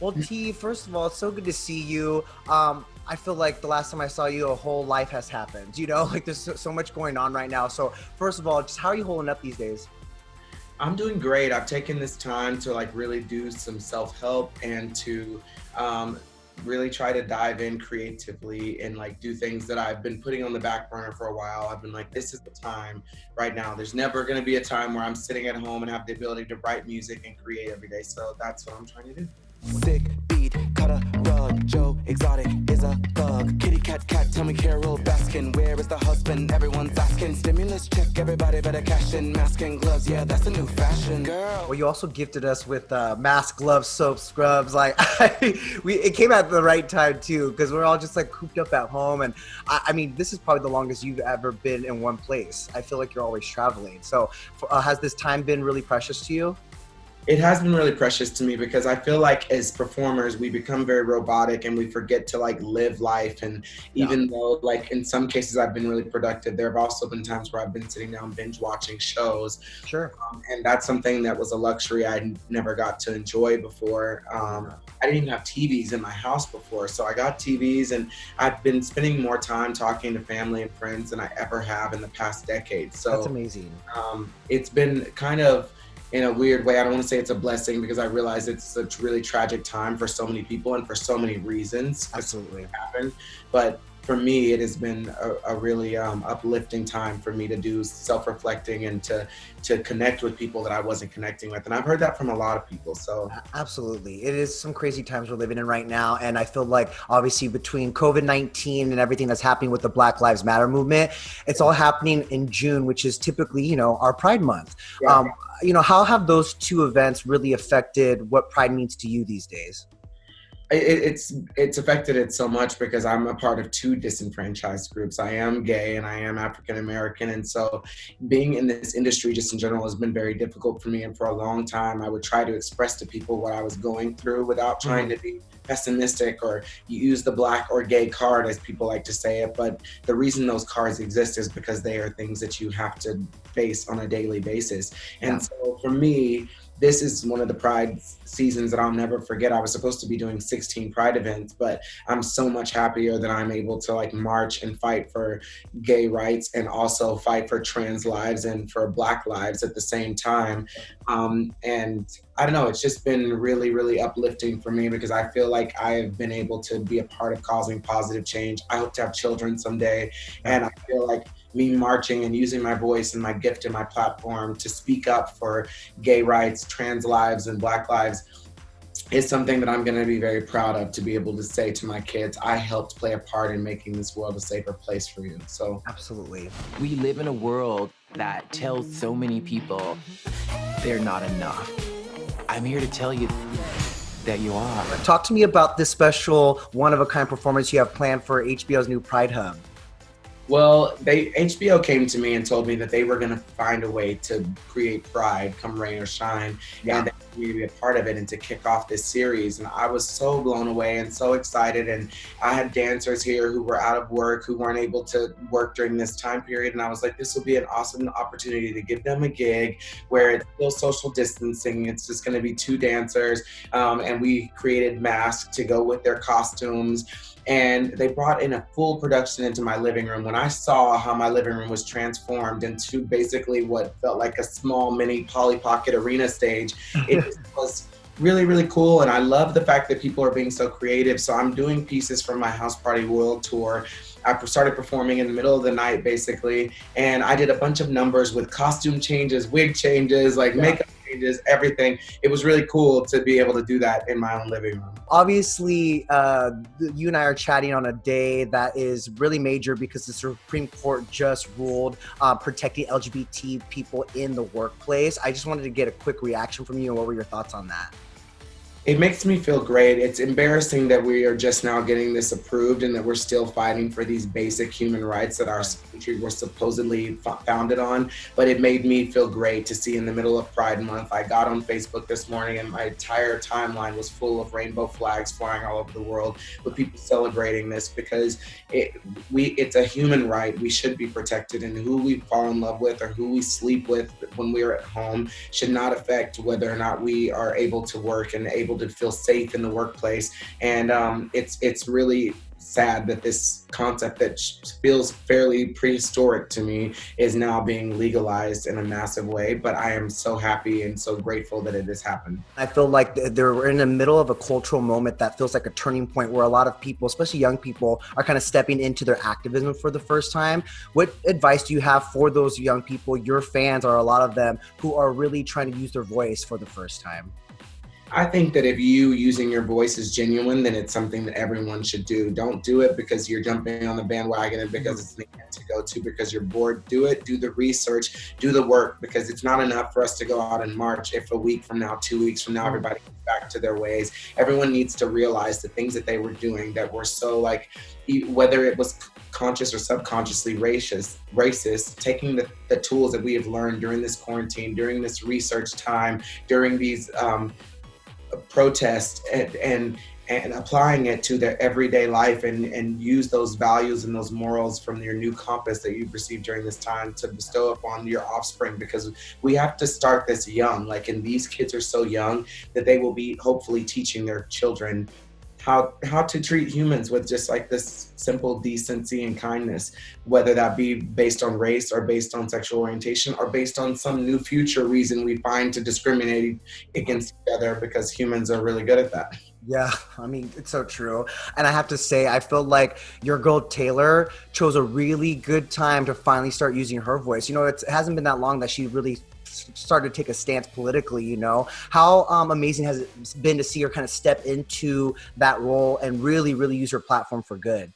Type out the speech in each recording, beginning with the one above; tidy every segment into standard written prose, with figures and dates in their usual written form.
Well, T, first of all, it's so good to see you. I feel like the last time I saw you, a whole life has happened. Like there's so much going on right now. So first of all, just how are you holding up these days? I'm doing great. I've taken this time to like really do some self-help and to um, really try to dive in creatively and like do things that I've been putting on the back burner for a while. I've been like, this is the time right now. There's never going to be a time where I'm sitting at home and have the ability to write music and create every day. So that's what I'm trying to do. Sick beat, cut a rug. Joe Exotic is a thug. Kitty cat, tell me Carol Baskin. Where is the husband? Everyone's asking. Stimulus check, everybody better cash in. Mask and gloves, yeah, that's a new fashion. Girl. Well, you also gifted us with mask, gloves, soap, scrubs. Like, it came at the right time too, because we're all just like cooped up at home. And I mean, this is probably the longest you've ever been in one place. I feel like you're always traveling. So has this time been really precious to you? It has been really precious to me because I feel like as performers, we become very robotic and we forget to like live life. And even though like in some cases I've been really productive, there have also been times where I've been sitting down binge watching shows. Sure. And that's something that was a luxury I never got to enjoy before. I didn't even have TVs in my house before. So I got TVs and I've been spending more time talking to family and friends than I ever have in the past decade. So That's amazing. It's been kind of, in a weird way, I don't want to say it's a blessing because I realize it's a really tragic time for so many people and for so many reasons. Absolutely. Happened. But for me, it has been a really uplifting time for me to do self-reflecting and to connect with people that I wasn't connecting with. And I've heard that from a lot of people. So Absolutely. It is some crazy times we're living in right now. And I feel like obviously between COVID-19 and everything that's happening with the Black Lives Matter movement, it's all happening in June, which is typically, our Pride Month. Yeah. How have those two events really affected what Pride means to you these days? It's affected it so much because I'm a part of two disenfranchised groups. I am gay and I am African American, and so being in this industry just in general has been very difficult for me. And for a long time, I would try to express to people what I was going through without trying to be pessimistic or use the black or gay card, as people like to say it. But the reason those cards exist is because they are things that you have to face on a daily basis. And so for me, this is one of the Pride seasons that I'll never forget. I was supposed to be doing 16 Pride events, but I'm so much happier that I'm able to like march and fight for gay rights and also fight for trans lives and for Black lives at the same time. And I don't know, it's just been really, really uplifting for me because I feel like I have been able to be a part of causing positive change. I hope to have children someday. And I feel like me marching and using my voice and my gift and my platform to speak up for gay rights, trans lives, and Black lives is something that I'm going to be very proud of, to be able to say to my kids, I helped play a part in making this world a safer place for you. So Absolutely. We live in a world that tells so many people they're not enough. I'm here to tell you that you are. Talk to me about this special one-of-a-kind performance you have planned for HBO's new Pride Hub. Well, HBO came to me and told me that they were going to find a way to create Pride, come rain or shine, and they wanted me to be a part of it and to kick off this series. And I was so blown away and so excited. And I had dancers here who were out of work, who weren't able to work during this time period. And I was like, this will be an awesome opportunity to give them a gig where it's still social distancing. It's just going to be two dancers. And we created masks to go with their costumes. And they brought in a full production into my living room. When I saw how my living room was transformed into basically what felt like a small mini Polly Pocket arena stage, it was really, really cool. And I love the fact that people are being so creative. So I'm doing pieces from my House Party World Tour. I started performing in the middle of the night, basically. And I did a bunch of numbers with costume changes, wig changes, makeup changes, everything. It was really cool to be able to do that in my own living room. Obviously, you and I are chatting on a day that is really major because the Supreme Court just ruled protecting LGBT people in the workplace. I just wanted to get a quick reaction from you, and what were your thoughts on that? It makes me feel great. It's embarrassing that we are just now getting this approved and that we're still fighting for these basic human rights that our country was supposedly founded on. But it made me feel great to see in the middle of Pride Month. I got on Facebook this morning and my entire timeline was full of rainbow flags flying all over the world with people celebrating this, because it's a human right. We should be protected, and who we fall in love with or who we sleep with when we are at home should not affect whether or not we are able to work and able able to feel safe in the workplace. And it's really sad that this concept that feels fairly prehistoric to me is now being legalized in a massive way. But I am so happy and so grateful that it has happened. I feel like we're in the middle of a cultural moment that feels like a turning point where a lot of people, especially young people, are kind of stepping into their activism for the first time. What advice do you have for those young people, your fans, or a lot of them, who are really trying to use their voice for the first time? I think that if you using your voice is genuine, then it's something that everyone should do. Don't do it because you're jumping on the bandwagon and because it's the end to go to because you're bored. Do it, do the research, do the work, because it's not enough for us to go out and march if a week from now, 2 weeks from now, everybody goes back to their ways. Everyone needs to realize the things that they were doing that were so, like, whether it was conscious or subconsciously racist, taking the tools that we have learned during this quarantine, during this research time, during these protest and applying it to their everyday life and use those values and those morals from your new compass that you've received during this time to bestow upon your offspring, because we have to start this young. Like, and these kids are so young that they will be hopefully teaching their children how to treat humans with just like this simple decency and kindness, whether that be based on race or based on sexual orientation or based on some new future reason we find to discriminate against each other, because humans are really good at that. Yeah, I mean, it's so true. And I have to say, I feel like your girl Taylor chose a really good time to finally start using her voice. You know, it hasn't been that long that she really started to take a stance politically, you know. How amazing has it been to see her kind of step into that role and really, really use her platform for good?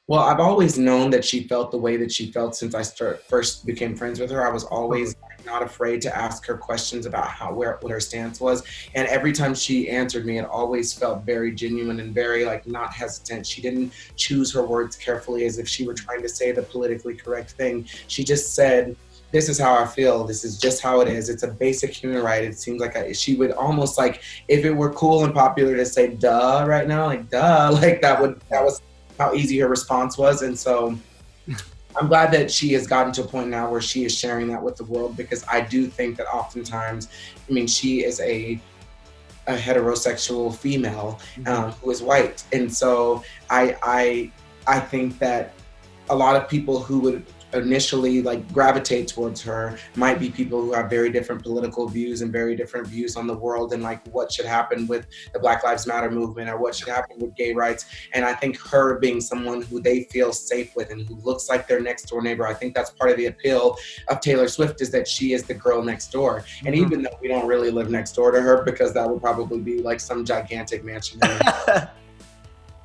Well, I've always known that she felt the way that she felt since I first became friends with her. I was always not afraid to ask her questions about what her stance was. And every time she answered me, it always felt very genuine and very, like, not hesitant. She didn't choose her words carefully as if she were trying to say the politically correct thing. She just said, this is how I feel. This is just how it is. It's a basic human right. It seems like she would almost, like, if it were cool and popular to say duh right now, like duh, like that was how easy her response was. And so I'm glad that she has gotten to a point now where she is sharing that with the world, because I do think that oftentimes, I mean, she is a heterosexual female who is white. And so I think that a lot of people who would initially, like, gravitate towards her might be people who have very different political views and very different views on the world and, like, what should happen with the Black Lives Matter movement or what should happen with gay rights. And I think her being someone who they feel safe with and who looks like their next door neighbor, I think that's part of the appeal of Taylor Swift, is that she is the girl next door. And even though we don't really live next door to her, because that would probably be like some gigantic mansion,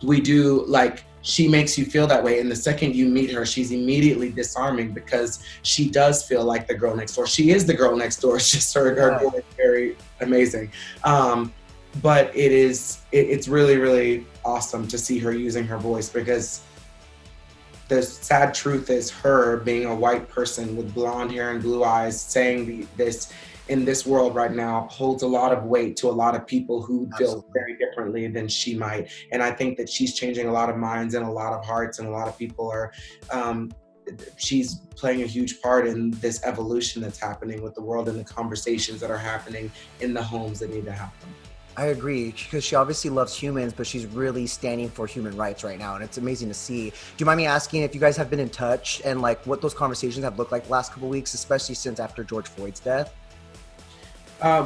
we do, like, she makes you feel that way. And the second you meet her, she's immediately disarming, because she does feel like the girl next door. She is the girl next door. It's just her door is very amazing. But it's really, really awesome to see her using her voice, because the sad truth is, her being a white person with blonde hair and blue eyes saying this in this world right now holds a lot of weight to a lot of people who feel very differently than she might. And I think that she's changing a lot of minds and a lot of hearts, and a lot of people are, she's playing a huge part in this evolution that's happening with the world and the conversations that are happening in the homes that need to happen. I agree, because she obviously loves humans, but she's really standing for human rights right now, and it's amazing to see. Do you mind me asking if you guys have been in touch and, like, what those conversations have looked like the last couple of weeks, especially since after George Floyd's death?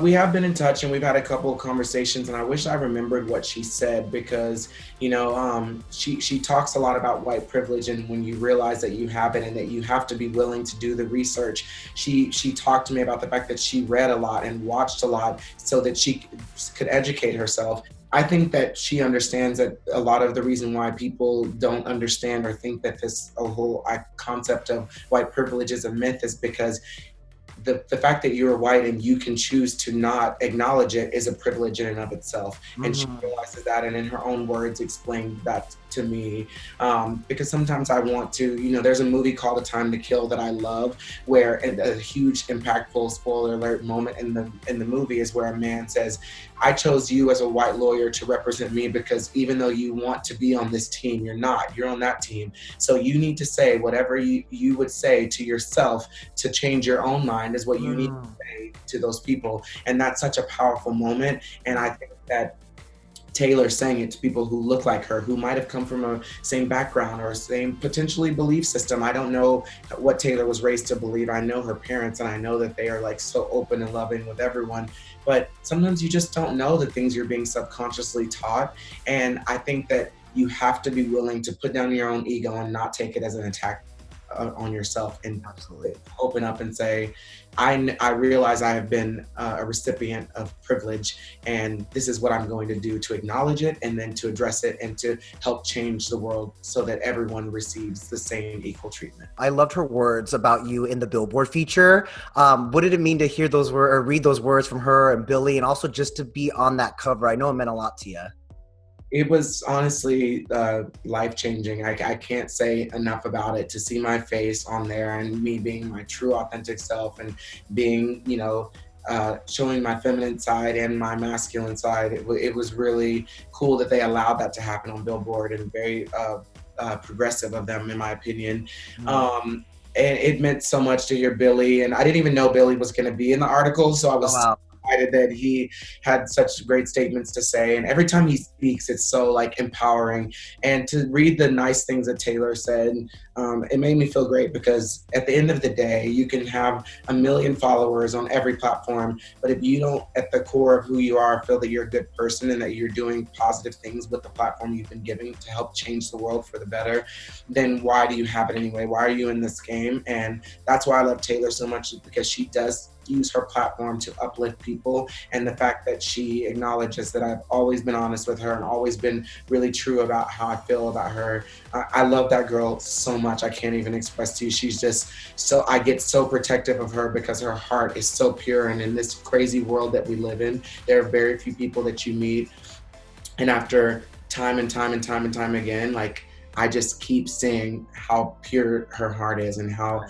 We have been in touch, and we've had a couple of conversations, and I wish I remembered what she said, because, you know, she talks a lot about white privilege, and when you realize that you have it and that you have to be willing to do the research. She talked to me about the fact that she read a lot and watched a lot so that she could educate herself. I think that she understands that a lot of the reason why people don't understand or think that this whole concept of white privilege is a myth is because the fact that you're white and you can choose to not acknowledge it is a privilege in and of itself. And she realizes that, and in her own words explained that to me, because sometimes I want to, you know, there's a movie called A Time to Kill that I love, where a huge impactful, spoiler alert, moment in the movie is where a man says, I chose you as a white lawyer to represent me, because even though you want to be on this team, you're not, you're on that team. So you need to say whatever you would say to yourself to change your own mind is what you need to say to those people. And that's such a powerful moment. And I think that Taylor sang it to people who look like her, who might have come from a same background or same potentially belief system. I don't know what Taylor was raised to believe. I know her parents, and I know that they are like so open and loving with everyone. But sometimes you just don't know the things you're being subconsciously taught. And I think that you have to be willing to put down your own ego and not take it as an attack on yourself, and Absolutely. open up and say, I realize I have been a recipient of privilege, and this is what I'm going to do to acknowledge it, and then to address it, and to help change the world so that everyone receives the same equal treatment. I loved her words about you in the Billboard feature. What did it mean to hear those words or read those words from her and Billy, and also just to be on that cover? I know it meant a lot to you. It was honestly life-changing. I can't say enough about it. To see my face on there and me being my true authentic self and being, showing my feminine side and my masculine side, it was really cool that they allowed that to happen on Billboard, and very progressive of them, in my opinion. And it meant so much to hear Billy, and I didn't even know Billy was going to be in the article, so I was excited that he had such great statements to say. And every time he speaks, it's so like empowering. And to read the nice things that Taylor said, it made me feel great, because at the end of the day, you can have 1 million followers on every platform, but if you don't, at the core of who you are, feel that you're a good person and that you're doing positive things with the platform you've been given to help change the world for the better, then why do you have it anyway? Why are you in this game? And that's why I love Taylor so much, because she does use her platform to uplift people. And the fact that she acknowledges that I've always been honest with her and always been really true about how I feel about her. I love that girl so much. I can't even express to you. She's just I get so protective of her, because her heart is so pure. And in this crazy world that we live in, there are very few people that you meet. And after time and time and time and time again, like, I just keep seeing how pure her heart is, and how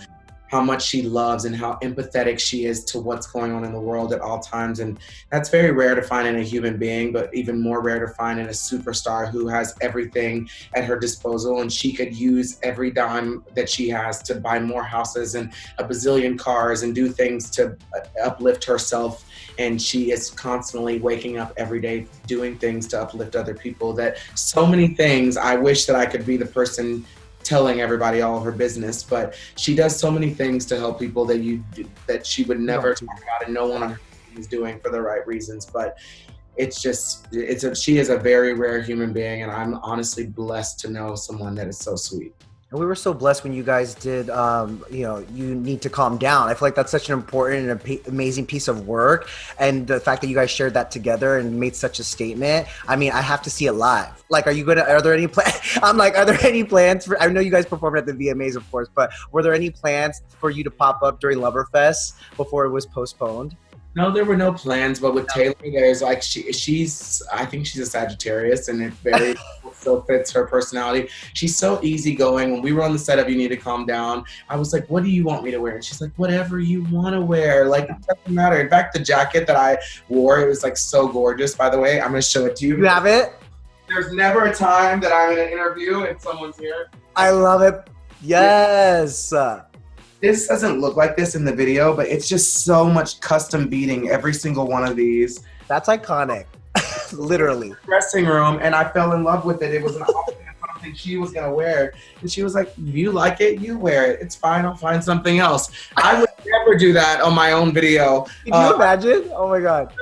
much she loves, and how empathetic she is to what's going on in the world at all times. And that's very rare to find in a human being, but even more rare to find in a superstar who has everything at her disposal, and she could use every dime that she has to buy more houses and a bazillion cars and do things to uplift herself. And she is constantly waking up every day doing things to uplift other people. That so many things, I wish that I could be the person telling everybody all of her business, but she does so many things to help people that she would never talk about, and no one on her team is doing for the right reasons. But she is a very rare human being, and I'm honestly blessed to know someone that is so sweet. And we were so blessed when you guys did, You Need to Calm Down. I feel like that's such an important and amazing piece of work. And the fact that you guys shared that together and made such a statement, I mean, I have to see it live. Like, are there any plans? I'm like, are there any plans I know you guys performed at the VMAs, of course, but were there any plans for you to pop up during Loverfest before it was postponed? No, there were no plans, but with Taylor, there's like, I think she's a Sagittarius, and it very so fits her personality. She's so easygoing. When we were on the set of You Need to Calm Down, I was like, what do you want me to wear? And she's like, whatever you want to wear. Like, it doesn't matter. In fact, the jacket that I wore, it was like so gorgeous, by the way. I'm going to show it to you. You have it? There's never a time that I'm in an interview and someone's here. I love it. Yes. This doesn't look like this in the video, but it's just so much custom beading, every single one of these. That's iconic. Literally. Dressing room, and I fell in love with it. It was something she was gonna wear, and she was like, "You like it? You wear it. It's fine. I'll find something else." I would never do that on my own video. Can you imagine? Oh my God.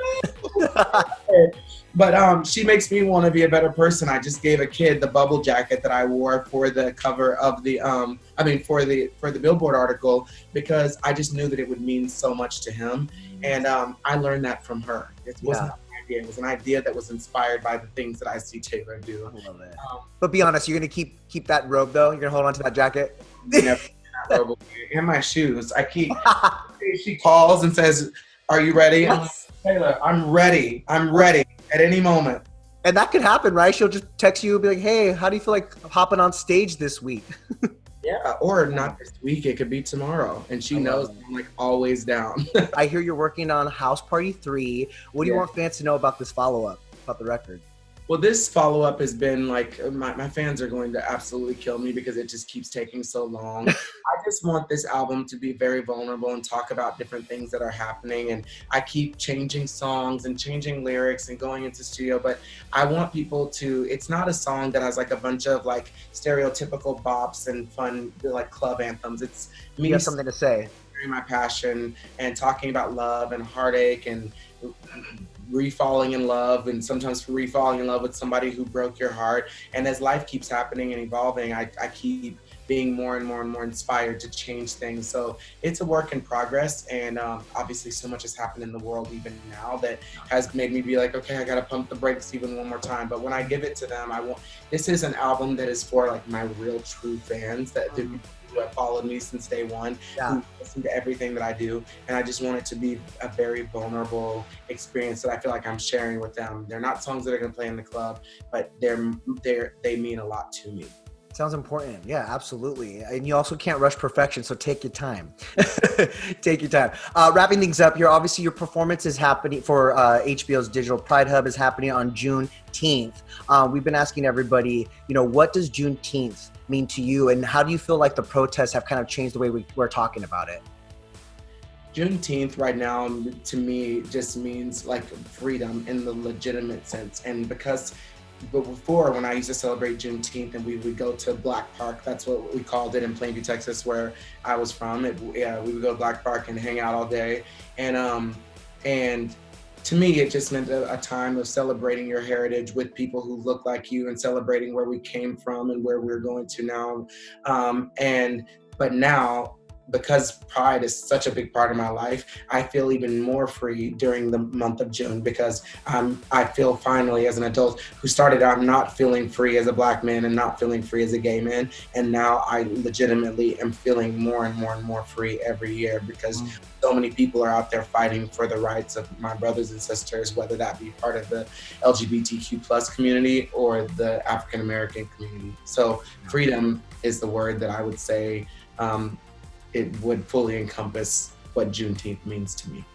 But she makes me want to be a better person. I just gave a kid the bubble jacket that I wore for the cover of the for the Billboard article, because I just knew that it would mean so much to him. And I learned that from her. It wasn't an idea. It was an idea that was inspired by the things that I see Taylor do. I love it. But be honest, you're gonna keep that robe though? You're gonna hold on to that jacket? Never that robe away. And my shoes. She calls and says, "Are you ready?" I'm like, "Taylor, I'm ready. I'm ready at any moment." And that could happen, right? She'll just text you and be like, "Hey, how do you feel like hopping on stage this week?" Yeah, or not this week. It could be tomorrow. And she knows I'm like always down. I hear you're working on House Party 3. What do you want fans to know about this follow-up, about the record? Well, this follow-up has been like, my fans are going to absolutely kill me because it just keeps taking so long. I just want this album to be very vulnerable and talk about different things that are happening. And I keep changing songs and changing lyrics and going into studio, but I want people to, it's not a song that has like a bunch of like stereotypical bops and fun like club anthems. It's me You have something to say. sharing my passion and talking about love and heartache and re-falling in love, and sometimes re-falling in love with somebody who broke your heart. And as life keeps happening and evolving, I keep being more and more and more inspired to change things. So it's a work in progress, and obviously so much has happened in the world even now that has made me be like, okay, I gotta pump the brakes even one more time. But when I give it to them, this is an album that is for like my real true fans, that the people who have followed me since day one, who listen to everything that I do. And I just want it to be a very vulnerable experience that I feel like I'm sharing with them. They're not songs that are gonna play in the club, but they mean a lot to me. Sounds important. Yeah, absolutely. And you also can't rush perfection, so take your time. Take your time. Wrapping things up here, obviously your performance is happening for HBO's Digital Pride Hub is happening on Juneteenth. We've been asking everybody, what does Juneteenth mean to you, and how do you feel like the protests have kind of changed the way we're talking about it? Juneteenth right now to me just means like freedom in the legitimate sense. And but before, when I used to celebrate Juneteenth and we would go to Black Park, that's what we called it in Plainview, Texas, where I was from. We would go to Black Park and hang out all day. And to me, it just meant a time of celebrating your heritage with people who look like you and celebrating where we came from and where we're going to now. But now, because Pride is such a big part of my life, I feel even more free during the month of June, because I feel finally, as an adult who started out not feeling free as a Black man and not feeling free as a gay man, and now I legitimately am feeling more and more and more free every year, because so many people are out there fighting for the rights of my brothers and sisters, whether that be part of the LGBTQ plus community or the African American community. So freedom is the word that I would say it would fully encompass what Juneteenth means to me.